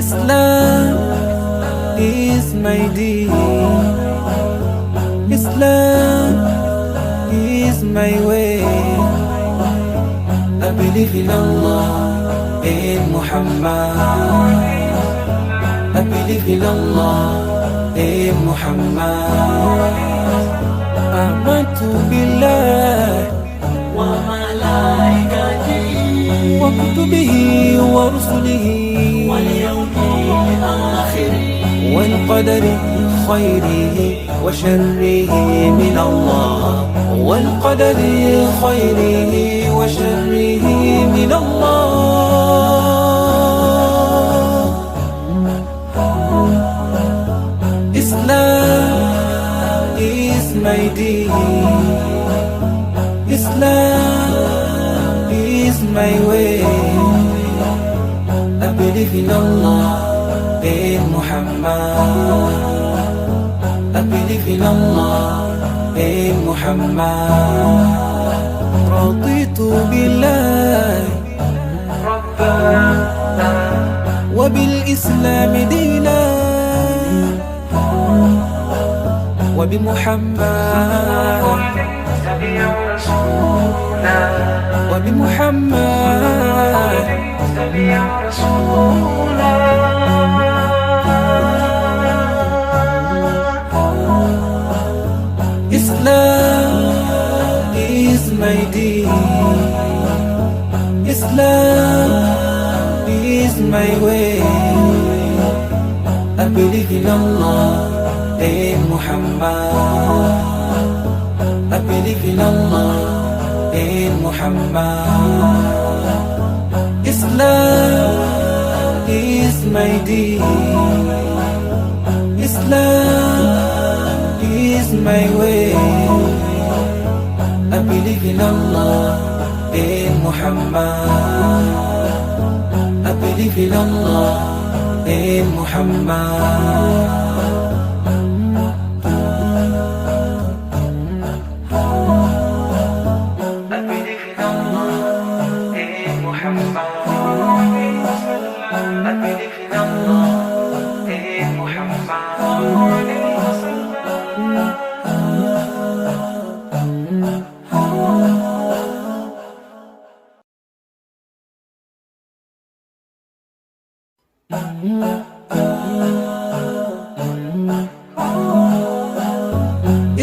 Islam is my deen. Islam is my way. I believe in Allah, in Muhammad. I believe in Allah, in Muhammad. آمنت بالله وملائكته وكتبه ورسله واليوم الآخر والقدر خيره وشره من الله والقدر خيره وشره من الله. Islam is my deen. Islam is my way. I believe in Allah, in Muhammad. I believe in Allah, in Muhammad. رضيت بالله ربا وبالإسلام دينا وبمحمد سبيع رسولا وبمحمد سبيع رسولا Islam is my deen. Islam is my way. I believe in Allah, in Muhammad. I believe in Allah, in Muhammad. Islam is my deen. Islam is my way. I believe in Allah, in Muhammad. I believe in Allah, in Muhammad. I believe in Allah, in Muhammad. I believe in Allah, in Muhammad.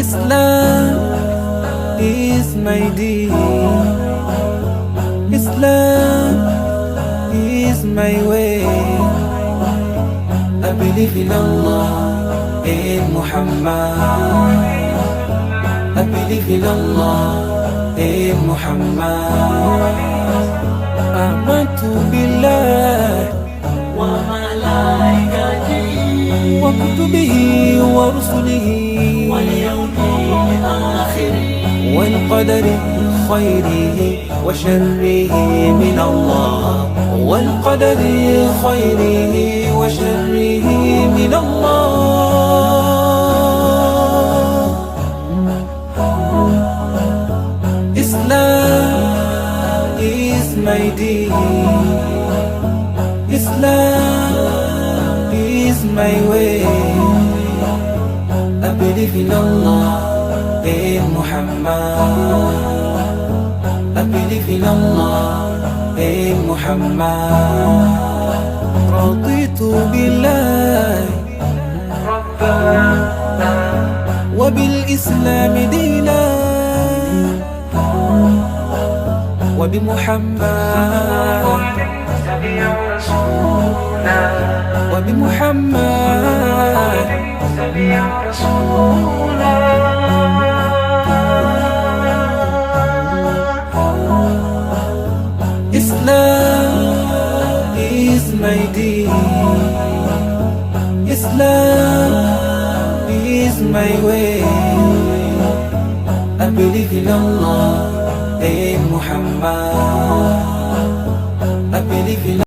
Islam is my deen. Islam is my way. I believe in Allah, in Muhammad. I believe in Allah, in Muhammad. آمنت بالله وملائكته وكتبه ورسله واليوم الآخر والقدر خيره وشره من الله والقدر خيره وشره من الله. Islam is my deen. Islam is my way. I believe in Allah, in Muhammad. I believe in Allah, in Muhammad. رضيت بالله ربا وبالإسلام دينا وبمحمد سبيع رسولا وبمحمد سبيع رسولا Islam is my deen. Islam is my way. I believe in Allah, in Muhammad. I believe in